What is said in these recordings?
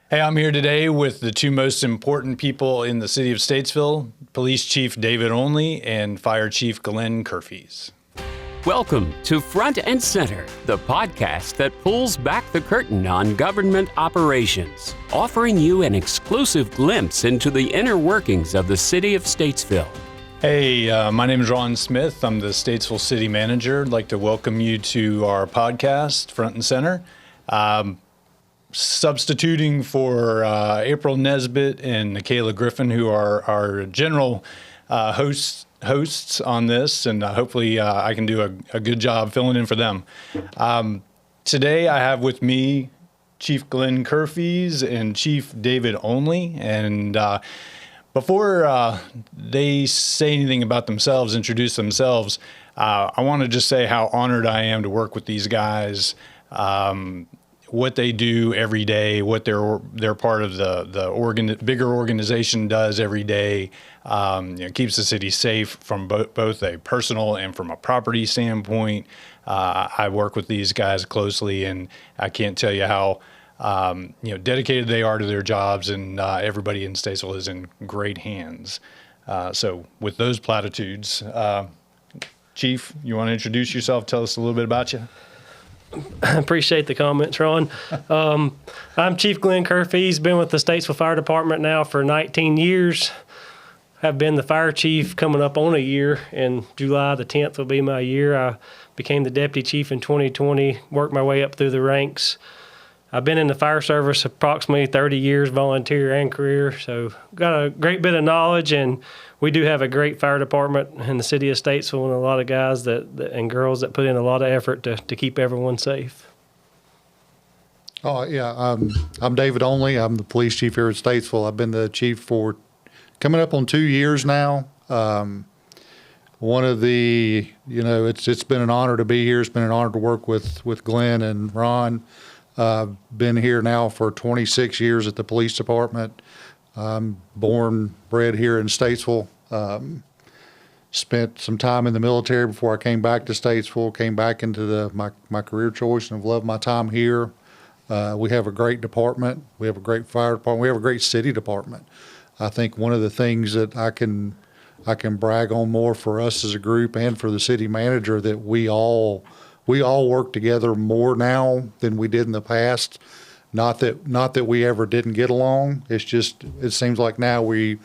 Hey, I'm here today with the two most important people in the city of Statesville, Police Chief David Onley and Fire Chief Glenn Kurfees. Welcome to Front and Center, the podcast that pulls back the curtain on government operations, offering you an exclusive glimpse into the inner workings of the city of Statesville. Hey, my name is Ron Smith. I'm the Statesville City Manager. I'd like to welcome you to our podcast, Front and Center. Substituting for April Nesbitt and Nikayla Griffin, who are our general hosts on this, and hopefully I can do a good job filling in for them. Today I have with me Chief Glenn Kurfees and Chief David Onley, and before they say anything about themselves, introduce themselves, I want to just say how honored I am to work with these guys. What they do every day, what they're part of the bigger organization does every day, keeps the city safe from both a personal and from a property standpoint. I work with these guys closely, and I can't tell you how dedicated they are to their jobs, and everybody in Statesville is in great hands. So with those platitudes, Chief, you want to introduce yourself? Tell us a little bit about you. I appreciate the comments, Ron. I'm Chief Glenn Kurfees, been with the Statesville Fire Department now for 19 years. Have been the fire chief coming up on a year. In July the 10th will be my year. I became the deputy chief in 2020, worked my way up through the ranks. I've been in the fire service approximately 30 years, volunteer and career, so got a great bit of knowledge, and we do have a great fire department in the city of Statesville and a lot of guys and girls that put in a lot of effort to keep everyone safe. Oh, yeah. I'm David Onley. I'm the police chief here at Statesville. I've been the chief for coming up on 2 years now. One of the, it's been an honor to be here. It's been an honor to work with Glenn and Ron. I've been here now for 26 years at the police department. I'm born, bred here in Statesville. Spent some time in the military before I came back to Statesville, came back into my career choice, and have loved my time here. We have a great department. We have a great fire department. We have a great city department. I think one of the things that I can brag on more for us as a group and for the city manager, that we all work together more now than we did in the past. Not that we ever didn't get along. It's just, it seems like now we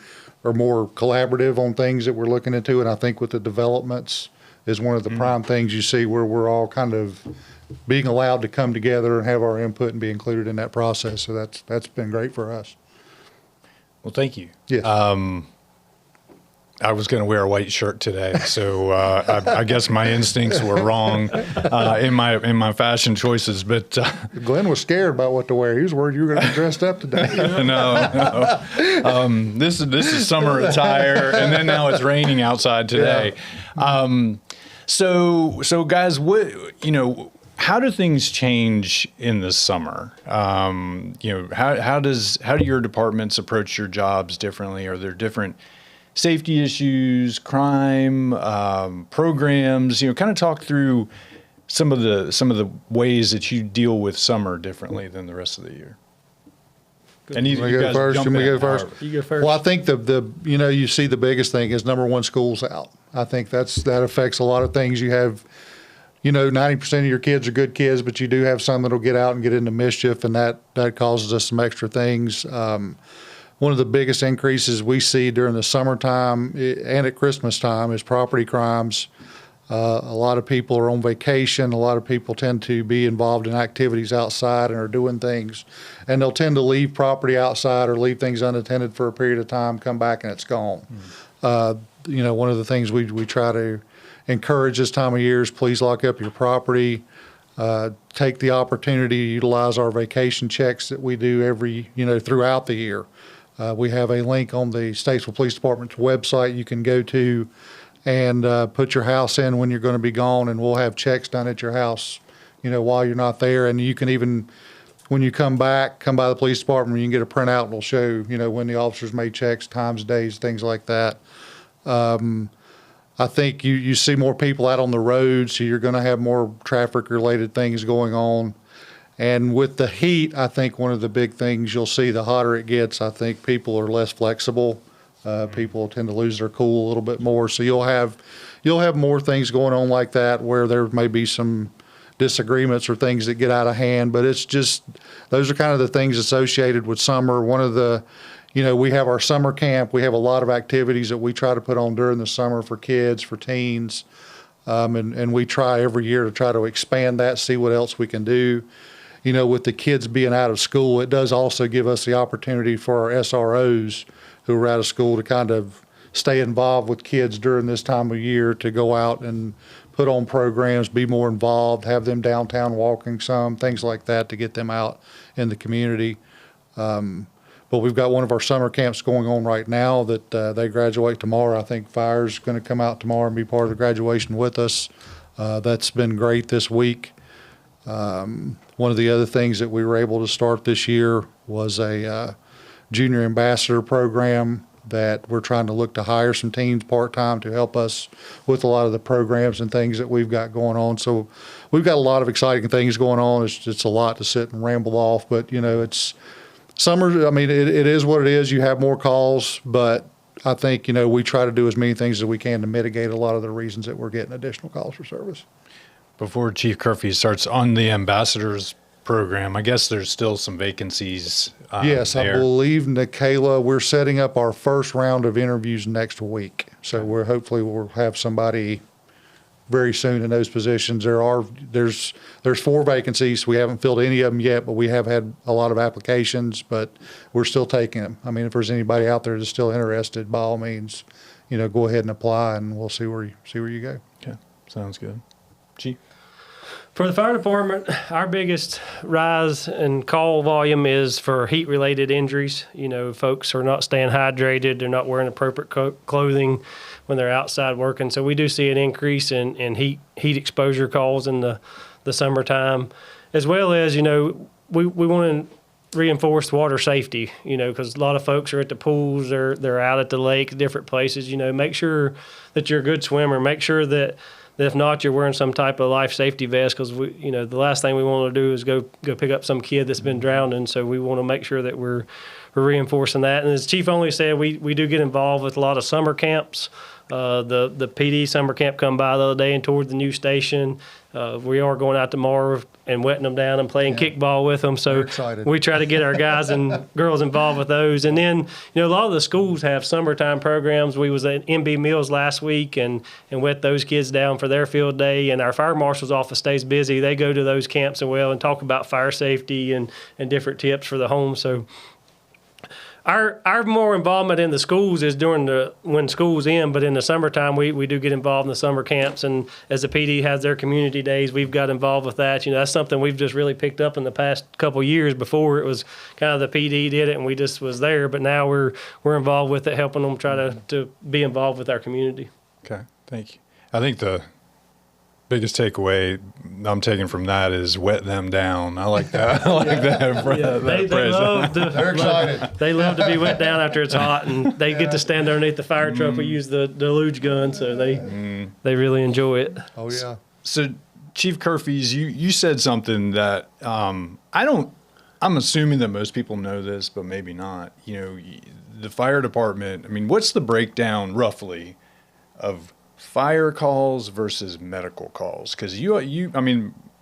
are more collaborative on things that we're looking into. And I think with the developments is one of the prime things you see, where we're all kind of being allowed to come together and have our input and be included in that process. So that's been great for us. Well, thank you. Yes. I was going to wear a white shirt today, so I guess my instincts were wrong in my fashion choices. But Glenn was scared about what to wear. He was worried you were going to be dressed up today. No. This is summer attire, and then now it's raining outside today. Yeah. So guys, how do things change in the summer? How do your departments approach your jobs differently? Are there different safety issues, crime, programs? Kind of talk through some of the ways that you deal with summer differently than the rest of the year. And you guys first. jump in. You go first. Well, I think you see the biggest thing is, number one, school's out. I think that affects a lot of things. You have, 90% of your kids are good kids, but you do have some that'll get out and get into mischief, and that causes us some extra things. One of the biggest increases we see during the summertime and at Christmas time is property crimes. A lot of people are on vacation. A lot of people tend to be involved in activities outside and are doing things, and they'll tend to leave property outside or leave things unattended for a period of time, come back and it's gone. One of the things we try to encourage this time of year is, please lock up your property. Take the opportunity to utilize our vacation checks that we do throughout the year. We have a link on the Statesville Police Department's website you can go to and put your house in when you're going to be gone, and we'll have checks done at your house, while you're not there. And you can even, when you come by the police department, you can get a printout and it'll show, when the officers made checks, times, days, things like that. I think you see more people out on the road, so you're going to have more traffic-related things going on. And with the heat, I think one of the big things you'll see, the hotter it gets, I think people are less flexible. People tend to lose their cool a little bit more. So you'll have more things going on like that where there may be some disagreements or things that get out of hand. But it's just, those are kind of the things associated with summer. One of the, we have our summer camp. We have a lot of activities that we try to put on during the summer for kids, for teens. And we try every year to try to expand that, see what else we can do. With the kids being out of school, it does also give us the opportunity for our SROs who are out of school to kind of stay involved with kids during this time of year, to go out and put on programs, be more involved, have them downtown walking some, things like that, to get them out in the community. But we've got one of our summer camps going on right now that they graduate tomorrow. I think Fire's going to come out tomorrow and be part of the graduation with us. That's been great this week. One of the other things that we were able to start this year was a junior ambassador program that we're trying to look to hire some teams part-time to help us with a lot of the programs and things that we've got going on. So we've got a lot of exciting things going on. It's a lot to sit and ramble off, but it's summer. I mean, it is what it is. You have more calls, but I think, we try to do as many things as we can to mitigate a lot of the reasons that we're getting additional calls for service. Before Chief Kurfees starts on the ambassadors program, I guess there's still some vacancies. Yes, there. I believe, Nikayla, we're setting up our first round of interviews next week. So we'll have somebody very soon in those positions. There's 4 vacancies. We haven't filled any of them yet, but we have had a lot of applications, but we're still taking them. I mean, if there's anybody out there that's still interested, by all means, go ahead and apply, and we'll see where you go. Okay, sounds good. Chief? For the fire department, our biggest rise in call volume is for heat-related injuries. Folks are not staying hydrated. They're not wearing appropriate clothing when they're outside working. So we do see an increase in heat exposure calls in the summertime, as well as, we want to reinforce water safety, because a lot of folks are at the pools, they're out at the lake, different places. Make sure that you're a good swimmer. Make sure that if not, you're wearing some type of life safety vest, because the last thing we want to do is go pick up some kid that's been drowning. So we want to make sure that we're reinforcing that. And as Chief Onley said, we do get involved with a lot of summer camps. The PD summer camp come by the other day and toured the new station. We are going out tomorrow and wetting them down and playing kickball with them. So we try to get our guys and girls involved with those. And then, a lot of the schools have summertime programs. We was at MB Mills last week and wet those kids down for their field day. And our fire marshal's office stays busy. They go to those camps and talk about fire safety and different tips for the home. So Our more involvement in the schools is when school's in, but in the summertime we do get involved in the summer camps, and as the PD has their community days, we've got involved with that. That's something we've just really picked up in the past couple of years. Before it was kind of the PD did it and we just was there, but now we're involved with it, helping them try to be involved with our community. Okay, thank you. I think the biggest takeaway I'm taking from that is wet them down. I like that. I like that. They're excited. They love to be wet down after it's hot, and they get to stand underneath the fire truck. We use the deluge gun, so they really enjoy it. Oh yeah. So Chief Kurfees, you said something that I'm assuming that most people know this, but maybe not. The fire department, what's the breakdown roughly of fire calls versus medical calls? Because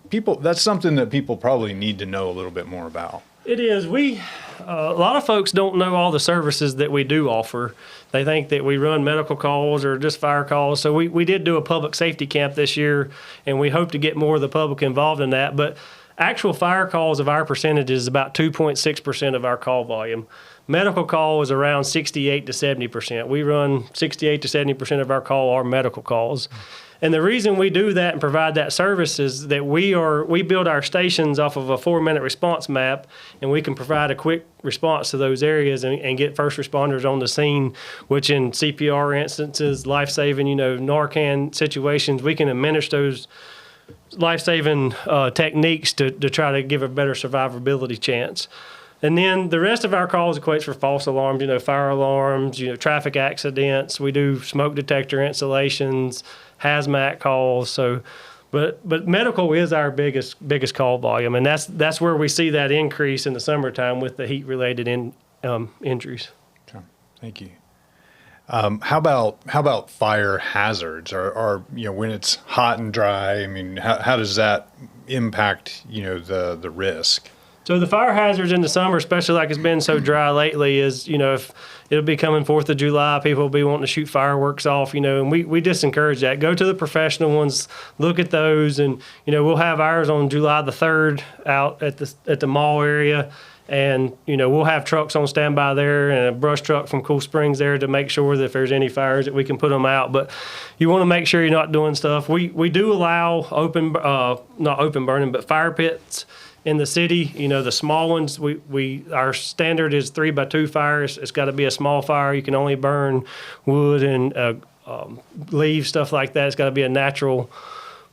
people, that's something that people probably need to know a little bit more about. It is. A lot of folks don't know all the services that we do offer. They think that we run medical calls or just fire calls. So we did do a public safety camp this year, and we hope to get more of the public involved in that. But actual fire calls of our percentage is about 2.6% of our call volume. Medical call is around 68 to 70%. We run 68 to 70% of our call are medical calls. And the reason we do that and provide that service is that we build our stations off of a 4-minute response map, and we can provide a quick response to those areas and get first responders on the scene, which in CPR instances, life-saving, Narcan situations, we can administer those life-saving techniques to try to give a better survivability chance. And then the rest of our calls equates for false alarms, fire alarms, traffic accidents. We do smoke detector installations, hazmat calls. So But medical is our biggest call volume, and that's where we see that increase in the summertime with the heat-related injuries. Okay. Thank you. How about fire hazards? Or when it's hot and dry, I mean, how does that impact the risk? So the fire hazards in the summer, especially like it's been so dry lately, is, if it'll be coming 4th of July, people will be wanting to shoot fireworks off, and we discourage that. Go to the professional ones, look at those, and, we'll have ours on July the 3rd out at the mall area. And, we'll have trucks on standby there and a brush truck from Cool Springs there to make sure that if there's any fires that we can put them out. But you want to make sure you're not doing stuff. We do allow not open burning, but fire pits in the city. The small ones, our standard is 3x2 fires. It's got to be a small fire. You can only burn wood and leaves, stuff like that. It's got to be a natural.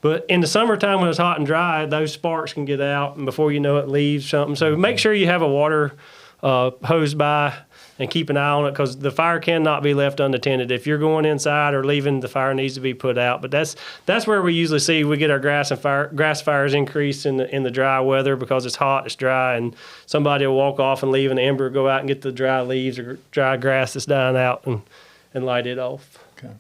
But in the summertime when it's hot and dry, those sparks can get out, and before you know it, leaves something. So make sure you have a water hose by and keep an eye on it, because the fire cannot be left unattended. If you're going inside or leaving, the fire needs to be put out. But that's where we usually see we get our grass fires increase in the dry weather, because it's hot, it's dry, and somebody will walk off and leave, and the ember will go out and get the dry leaves or dry grass that's dying out and light it off. Okay.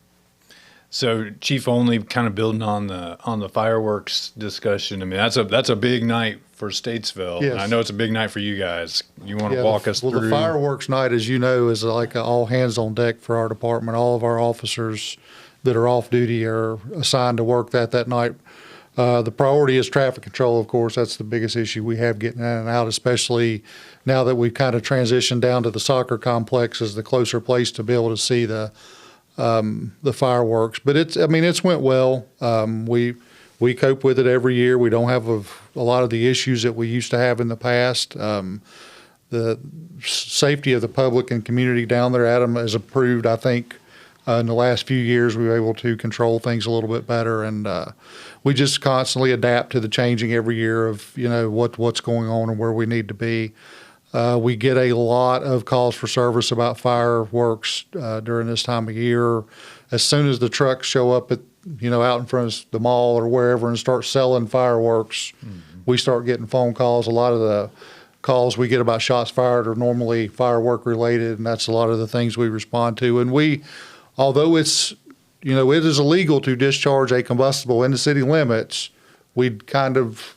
So, Chief Onley, kind of building on the fireworks discussion. I mean, that's a big night for Statesville. Yes. And I know it's a big night for you guys. You want to walk us through? Well, the fireworks night, as you know, is like all hands on deck for our department. All of our officers that are off duty are assigned to work that night. The priority is traffic control, of course. That's the biggest issue we have, getting in and out, especially now that we've kind of transitioned down to the soccer complex as the closer place to be able to see the fireworks. But it's went well. We cope with it every year. We don't have a lot of the issues that we used to have in the past. The safety of the public and community down there, Adam, has improved, I think. In the last few years, we were able to control things a little bit better, and we just constantly adapt to the changing every year of what's going on and where we need to be. We get a lot of calls for service about fireworks during this time of year. As soon as the trucks show up at out in front of the mall or wherever and start selling fireworks, we start getting phone calls. A lot of the calls we get about shots fired are normally firework related, and that's a lot of the things we respond to. And although it's it is illegal to discharge a combustible in the city limits, we kind of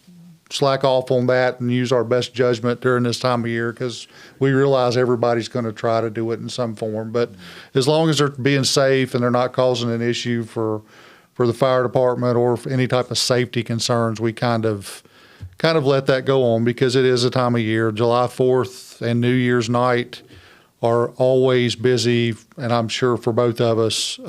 slack off on that and use our best judgment during this time of year, because we realize everybody's going to try to do it in some form. But as long as they're being safe and they're not causing an issue for the fire department or any type of safety concerns, we kind of let that go on, because it is a time of year. July 4th and New Year's night are always busy, and I'm sure for both of us,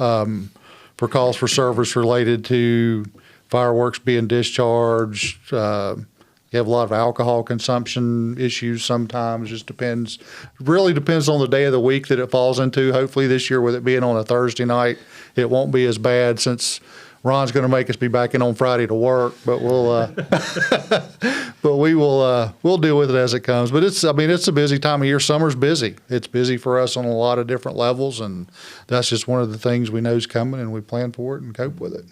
for calls for service related to fireworks being discharged. You have a lot of alcohol consumption issues sometimes. Just depends. Really depends on the day of the week that it falls into. Hopefully this year, with it being on a Thursday night, it won't be as bad, since Ron's going to make us be back in on Friday to work. But we'll deal with it as it comes. But it's a busy time of year. Summer's busy. It's busy for us on a lot of different levels, and that's just one of the things we know is coming, and we plan for it and cope with it.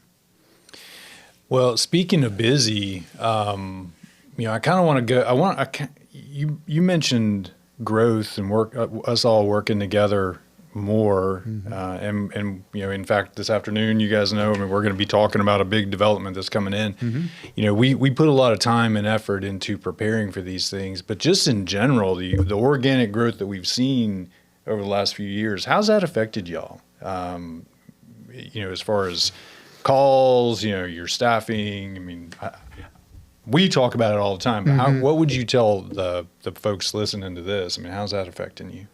Well, speaking of busy, I kind of want to go. You mentioned growth and work, us all working together more, and in fact, this afternoon, you guys know, we're going to be talking about a big development that's coming in. We put a lot of time and effort into preparing for these things, but just in general, the organic growth that we've seen over the last few years, how's that affected y'all? As far as calls, your staffing. We talk about it all the time, but what would you tell the folks listening to this? How's that affecting you?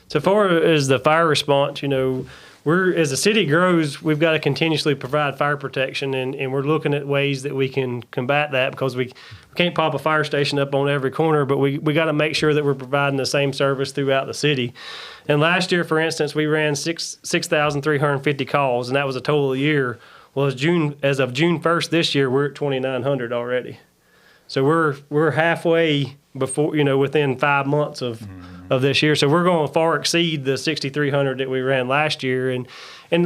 So far as the fire response, as the city grows, we've got to continuously provide fire protection, and we're looking at ways that we can combat that, because we can't pop a fire station up on every corner, but we got to make sure that we're providing the same service throughout the city. And last year, for instance, we ran 6,350 calls, and that was a total year. Well, as of June 1st this year, we're at 2,900 already. So we're halfway before, within 5 months of of this year. So we're going to far exceed the 6,300 that we ran last year. And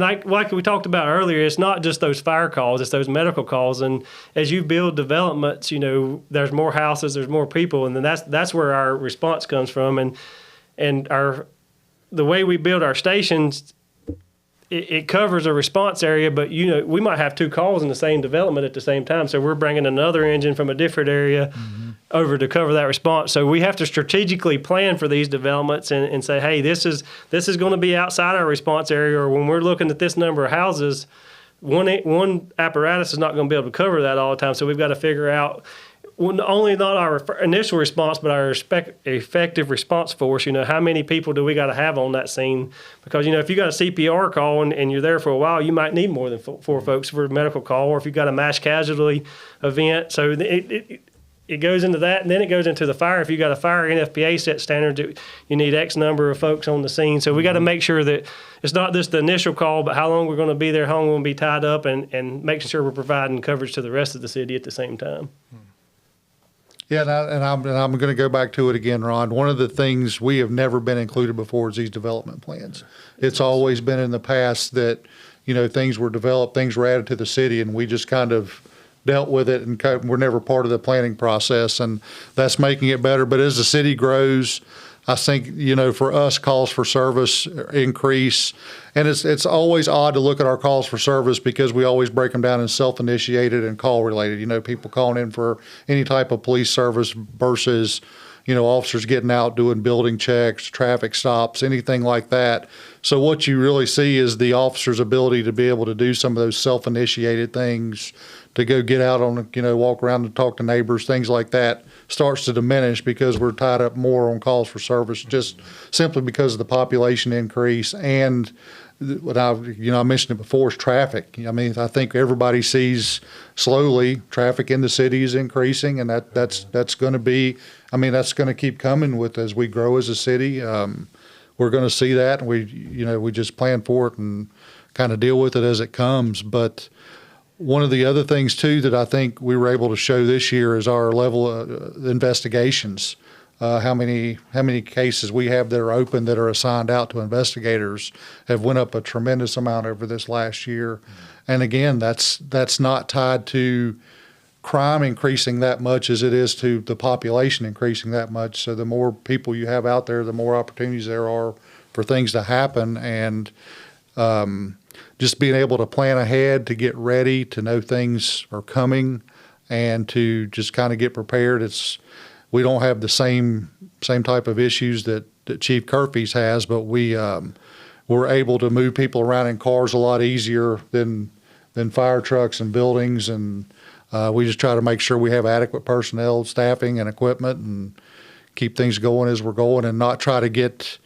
like we talked about earlier, it's not just those fire calls, it's those medical calls. And as you build developments, there's more houses, there's more people, and then that's where our response comes from. And the way we build our stations, it covers a response area, but we might have 2 calls in the same development at the same time. So we're bringing another engine from a different area over to cover that response. So we have to strategically plan for these developments and say, hey, this is going to be outside our response area, or when we're looking at this number of houses, one apparatus is not going to be able to cover that all the time. So we've got to figure out only not our initial response, but our effective response force. How many people do we got to have on that scene? Because if you got a CPR call and you're there for a while, you might need more than 4 folks for a medical call, or if you've got a mass casualty event. So it goes into that, and then it goes into the fire. If you got a fire, NFPA set standards, you need X number of folks on the scene. So we got to make sure that it's not just the initial call, but how long we're going to be there, how long we're going to be tied up, and making sure we're providing coverage to the rest of the city at the same time. Yeah, and I'm going to go back to it again, Ron. One of the things we have never been included before is these development plans. It's always been in the past that, things were developed, things were added to the city, and we just kind of dealt with it, and we're never part of the planning process, and that's making it better. But as the city grows, I think, for us, calls for service increase. And it's always odd to look at our calls for service because we always break them down in self-initiated and call-related. People calling in for any type of police service versus, officers getting out doing building checks, traffic stops, anything like that. So what you really see is the officer's ability to be able to do some of those self-initiated things, to go get out on, walk around and talk to neighbors, things like that, starts to diminish because we're tied up more on calls for service, just simply because of the population increase. And what I mentioned it before is traffic. I think everybody sees slowly traffic in the city is increasing, and that's going to be, that's going to keep coming with as we grow as a city. We're going to see that, and we just plan for it and kind of deal with it as it comes. But one of the other things too that I think we were able to show this year is our level of investigations. How many cases we have that are open that are assigned out to investigators have went up a tremendous amount over this last year. And again, that's not tied to crime increasing that much as it is to the population increasing that much. So the more people you have out there, the more opportunities there are for things to happen. And just being able to plan ahead, to get ready, to know things are coming, and to just kind of get prepared. We don't have the same type of issues that Chief Kurfees has, but we're able to move people around in cars a lot easier than fire trucks and buildings, and we just try to make sure we have adequate personnel, staffing, and equipment, and keep things going as we're going, and not try to get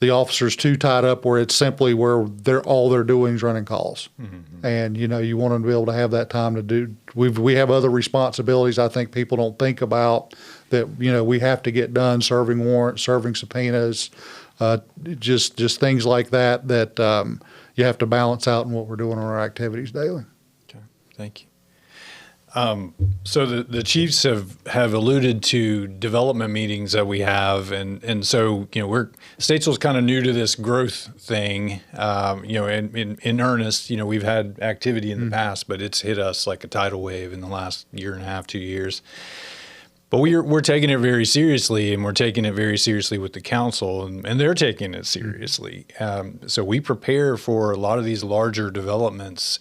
the officers too tied up where it's simply where all they're doing is running calls. Mm-hmm. And you want them to be able to have that time to do. We have other responsibilities I think people don't think about that we have to get done: serving warrants, serving subpoenas, just things like that you have to balance out in what we're doing on our activities daily. Okay, thank you. So the chiefs have alluded to development meetings that we have, and so Statesville's kind of new to this growth thing. In earnest, we've had activity in the past, but it's hit us like a tidal wave in the last year and a half, 2 years. But we're taking it very seriously, and we're taking it very seriously with the council, and they're taking it seriously. So we prepare for a lot of these larger developments.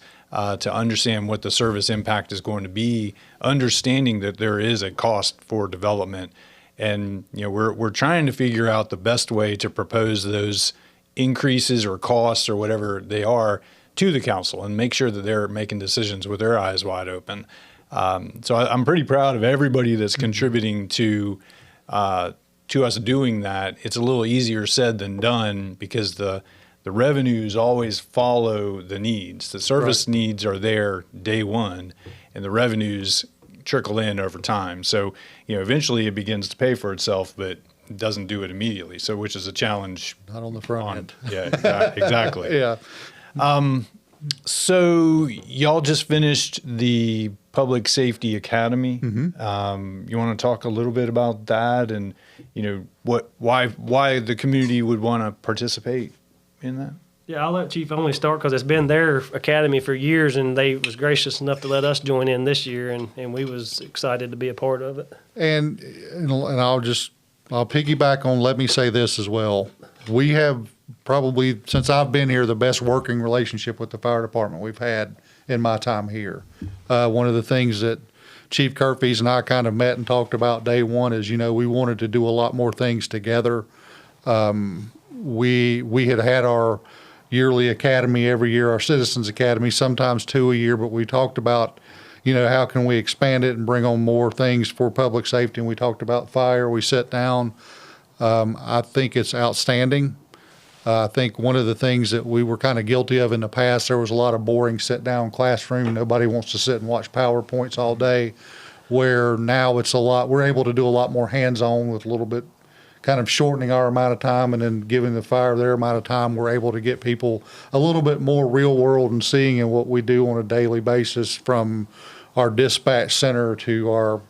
To understand what the service impact is going to be, understanding that there is a cost for development. And we're trying to figure out the best way to propose those increases or costs or whatever they are to the council and make sure that they're making decisions with their eyes wide open. So I'm pretty proud of everybody that's contributing to us doing that. It's a little easier said than done because the revenues always follow the needs. The service needs are there day one, and the revenues trickle in over time. So, eventually it begins to pay for itself, but it doesn't do it immediately. So, which is a challenge. Not on the front end. Yeah, exactly. Yeah. So y'all just finished the Public Safety Academy. You want to talk a little bit about that, and why the community would want to participate in that? Yeah, I'll let Chief Onley start because it's been their academy for years, and they was gracious enough to let us join in this year, and we was excited to be a part of it. And I'll piggyback on, let me say this as well. We have probably, since I've been here, the best working relationship with the fire department we've had in my time here. One of the things that Chief Kurfees and I kind of met and talked about day one is, we wanted to do a lot more things together. We had our yearly academy every year, our Citizens Academy, sometimes 2 a year, but we talked about, how can we expand it and bring on more things for public safety, and we talked about fire. We sat down. I think it's outstanding. I think one of the things that we were kind of guilty of in the past, there was a lot of boring sit-down classroom. Nobody wants to sit and watch PowerPoints all day, where now we're able to do a lot more hands-on with a little bit, kind of shortening our amount of time and then giving the fire their amount of time. We're able to get people a little bit more real world and seeing in what we do on a daily basis, from our dispatch center to our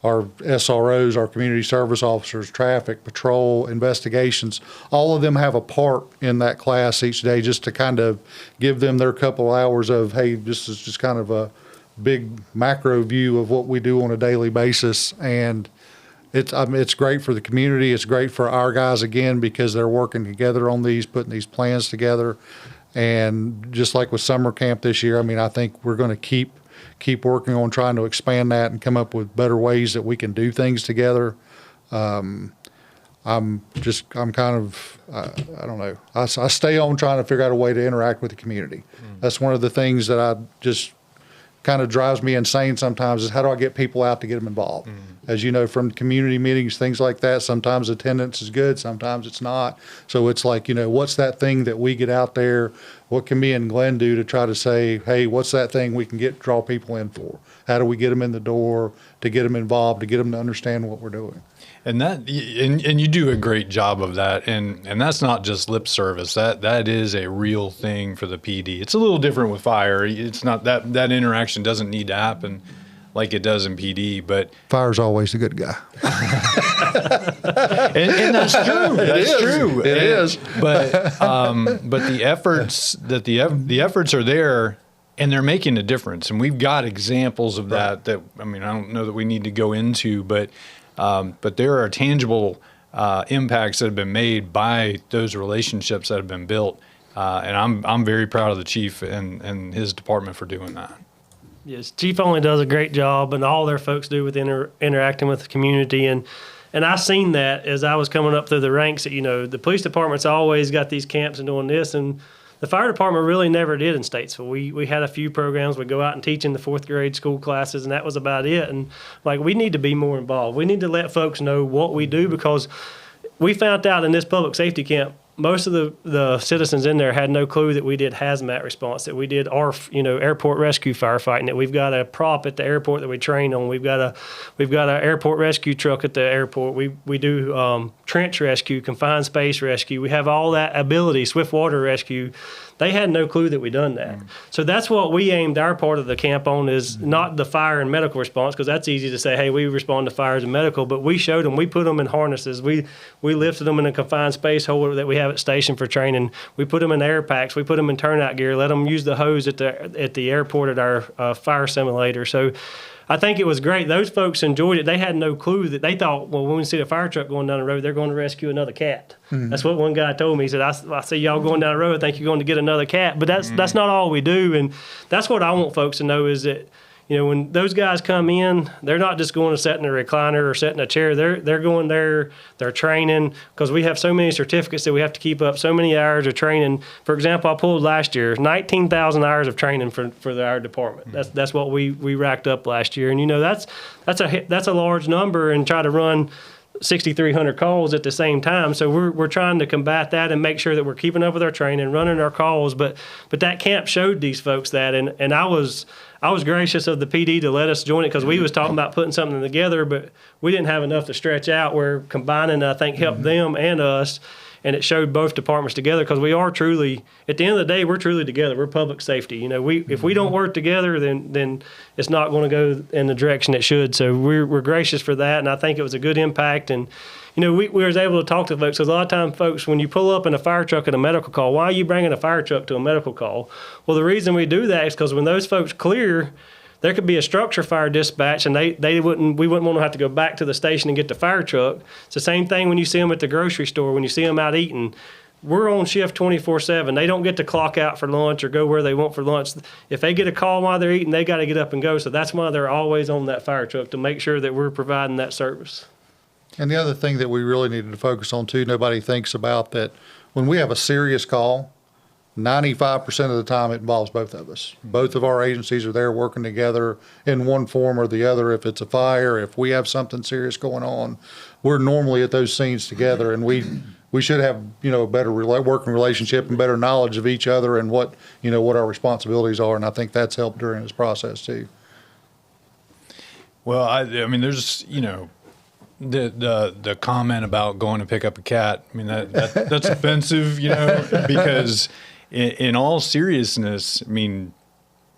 SROs, our community service officers, traffic, patrol, investigations. All of them have a part in that class each day, just to kind of give them their couple hours of, hey, this is just kind of a big macro view of what we do on a daily basis. And it's great for the community. It's great for our guys, again, because they're working together on these, putting these plans together. And just like with summer camp this year, I think we're going to keep working on trying to expand that and come up with better ways that we can do things together. I'm kind of, I don't know. I stay on trying to figure out a way to interact with the community. That's one of the things that I just kind of drives me insane sometimes, is how do I get people out to get them involved? As you know, from community meetings, things like that, sometimes attendance is good, sometimes it's not. So it's like, what's that thing that we get out there? What can me and Glenn do to try to say, hey, what's that thing we can draw people in for? How do we get them in the door, to get them involved, to get them to understand what we're doing? And you do a great job of that, and that's not just lip service. That is a real thing for the PD. It's a little different with fire. It's not that interaction doesn't need to happen like it does in PD, but fire's always the good guy. and that's true. That's true. It is. But the efforts are there, and they're making a difference. And we've got examples of that. I don't know that we need to go into, but there are tangible impacts that have been made by those relationships that have been built, and I'm very proud of the chief and his department for doing that. Yes, Chief Onley does a great job, and all their folks do with interacting with the community, and I seen that as I was coming up through the ranks. That the police department's always got these camps and doing this, and the fire department really never did in Statesville. We had a few programs. We go out and teach in the 4th grade school classes, and that was about it. And we need to be more involved. We need to let folks know what we do, because we found out in this public safety camp, most of the citizens in there had no clue that we did hazmat response, that we did our airport rescue firefighting, that we've got a prop at the airport that we train on. We've got an airport rescue truck at the airport. We do trench rescue, confined space rescue. We have all that ability, swift water rescue. They had no clue that we done that. So that's what we aimed our part of the camp on, is not the fire and medical response, because that's easy to say, hey, we respond to fires and medical, but we showed them, we put them in harnesses. We lifted them in a confined space holder that we have at station for training. We put them in air packs. We put them in turnout gear, let them use the hose at the airport at our fire simulator. So I think it was great. Those folks enjoyed it. They had no clue that they thought, well, when we see a fire truck going down the road, they're going to rescue another cat. That's what one guy told me. He said, I see y'all going down the road. I think you're going to get another cat. But that's not all we do. And that's what I want folks to know, is that, when those guys come in, they're not just going to sit in a recliner or sit in a chair. They're going there, they're training, because we have so many certificates that we have to keep up, so many hours of training. For example, I pulled last year 19,000 hours of training for our department. That's what we racked up last year. And that's a large number, and try to run 6,300 calls at the same time. So we're trying to combat that and make sure that we're keeping up with our training, running our calls. But that camp showed these folks that, and I was gracious of the PD to let us join it, because we was talking about putting something together, but we didn't have enough to stretch out. Where combining, I think, helped them and us. and it showed both departments together, because we are truly, at the end of the day, we're truly together. We're public safety. You know, if we don't work together, then it's not going to go in the direction it should. So we're gracious for that, and I think it was a good impact. And you know, we was able to talk to folks, because a lot of times, folks, when you pull up in a fire truck at a medical call, why are you bringing a fire truck to a medical call? Well, the reason we do that is because when those folks clear, there could be a structure fire dispatch, and we wouldn't want to have to go back to the station and get the fire truck. It's the same thing when you see them at the grocery store, when you see them out eating. We're on shift 24/7. They don't get to clock out for lunch or go where they want for lunch. If they get a call while they're eating, they got to get up and go. So that's why they're always on that fire truck, to make sure that we're providing that service. And the other thing that we really needed to focus on too, nobody thinks about that when we have a serious call, 95% of the time it involves both of us. Both of our agencies are there working together in one form or the other. If it's a fire, if we have something serious going on, we're normally at those scenes together, and we should have, you know, a better working relationship and better knowledge of each other and what our responsibilities are. And I think that's helped during this process too. Well, I mean, there's, you know, the comment about going to pick up a cat. I mean, that's offensive, you know, because in all seriousness, I mean,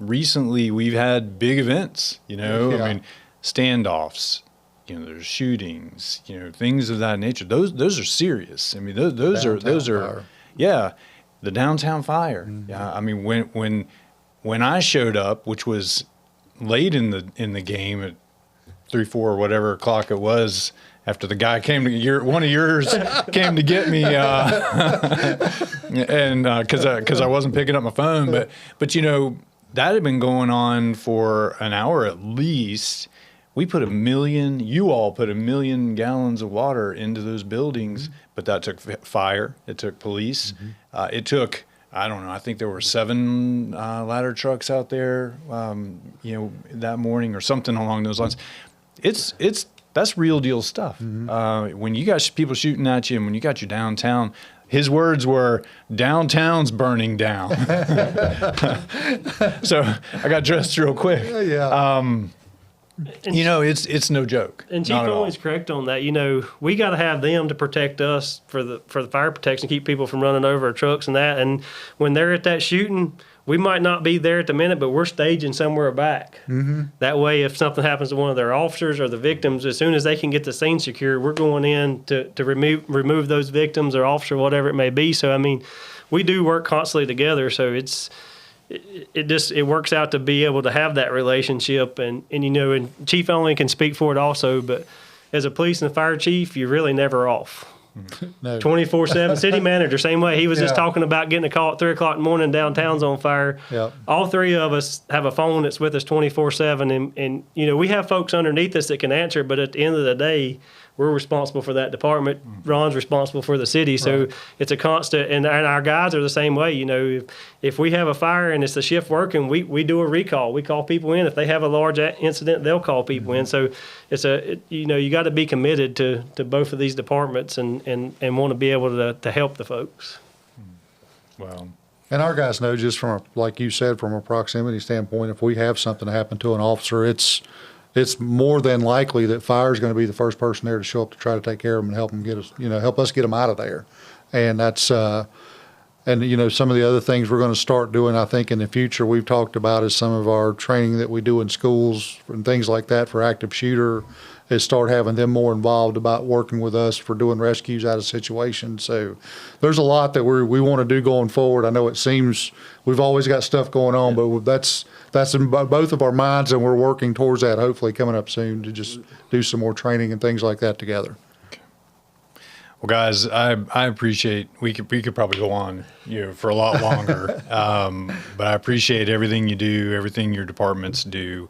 recently we've had big events, you know, Yeah. I mean, standoffs, you know, there's shootings, you know, things of that nature. Those are serious. I mean, those are fire. yeah, the downtown fire. Yeah, I mean, when I showed up, which was late in the game at 3, 4, whatever o'clock it was, after the guy came to one of yours came to get me, and because I wasn't picking up my phone, but you know, that had been going on for an hour at least. You all put 1 million gallons of water into those buildings, but that took fire, it took police, it took, I don't know, I think there were 7 ladder trucks out there, you know, that morning or something along those lines. That's real deal stuff. When you got people shooting at you, and when you got your downtown, his words were, "Downtown's burning down." So I got dressed real quick. Yeah. You know, it's no joke. And Chief Onley's correct on that. You know, we got to have them to protect us for the fire protection, keep people from running over our trucks and that. And when they're at that shooting, we might not be there at the minute, but we're staging somewhere back. That way, if something happens to one of their officers or the victims, as soon as they can get the scene secure, we're going in to remove those victims or officer, whatever it may be. So, I mean, we do work constantly together. So it works out to be able to have that relationship. And you know, and Chief Onley can speak for it also, but as a police and fire chief, you're really never off. No. 24/7. City manager, same way. He was just Yeah. talking about getting a call at 3 o'clock in the morning, downtown's on fire. Yep. All 3 of us have a phone that's with us 24/7, and you know, we have folks underneath us that can answer, but at the end of the day, we're responsible for that department. Ron's responsible for the city. So it's a constant, and our guys are the same way. You know, if we have a fire and it's the shift working, we do a recall. We call people in. If they have a large incident, they'll call people in. So you know, you got to be committed to both of these departments and want to be able to help the folks. Well, And our guys know, just like you said, from a proximity standpoint, if we have something happen to an officer, it's more than likely that fire is going to be the first person there to show up to try to take care of them and help us get them out of there. And that's, and you know, some of the other things we're going to start doing, I think in the future, we've talked about is some of our training that we do in schools and things like that for active shooter, is start having them more involved about working with us for doing rescues out of situations. So there's a lot that we want to do going forward. I know it seems we've always got stuff going on, but that's in both of our minds, and we're working towards that, hopefully coming up soon, to just do some more training and things like that together. Well, guys, I appreciate, we could probably go on, you know, for a lot longer, but I appreciate everything you do, everything your departments do.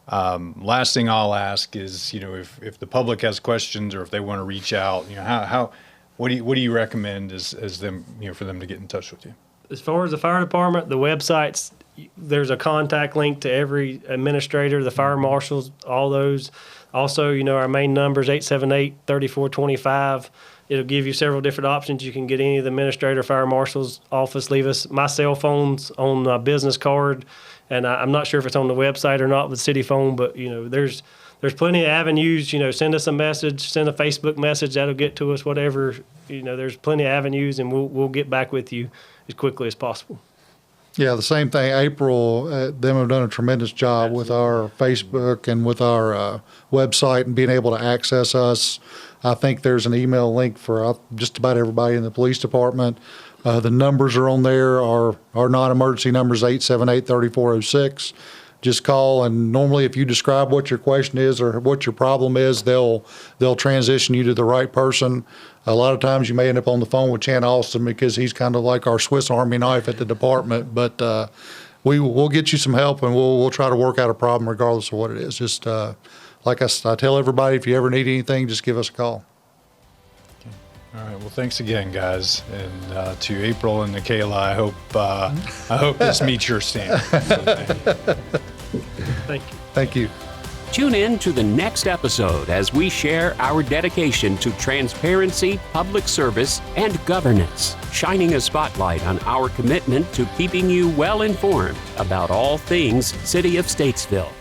Last thing I'll ask is, you know, if the public has questions or if they want to reach out, you know, what do you recommend as them, you know, for them to get in touch with you? As far as the fire department, the websites, there's a contact link to every administrator, the fire marshals, all those. Also, you know, our main number is 878-3425. It'll give you several different options. You can get any of the administrator, fire marshal's office, leave us. My cell phone's on a business card, and I'm not sure if it's on the website or not with city phone, but, you know, there's there's plenty of avenues. Send us a message, send a Facebook message, that'll get to us. Whatever, there's plenty of avenues, and we'll get back with you as quickly as possible. Yeah, the same thing. April, them have done a tremendous job with our Facebook and with our website and being able to access us. I think there's an email link for just about everybody in the police department. The numbers are on there. Our non-emergency number is 878-3406. Just call, and normally if you describe what your question is or what your problem is, they'll transition you to the right person. A lot of times you may end up on the phone with Chan Austin because he's kind of like our Swiss Army knife at the department, but we'll get you some help, and we'll try to work out a problem regardless of what it is. Just like I tell everybody, if you ever need anything, just give us a call. All right. Well, thanks again, guys, and to April and Nikayla, I hope this meets your standard. Thank you. Thank you. Tune in to the next episode as we share our dedication to transparency, public service, and governance, shining a spotlight on our commitment to keeping you well informed about all things City of Statesville.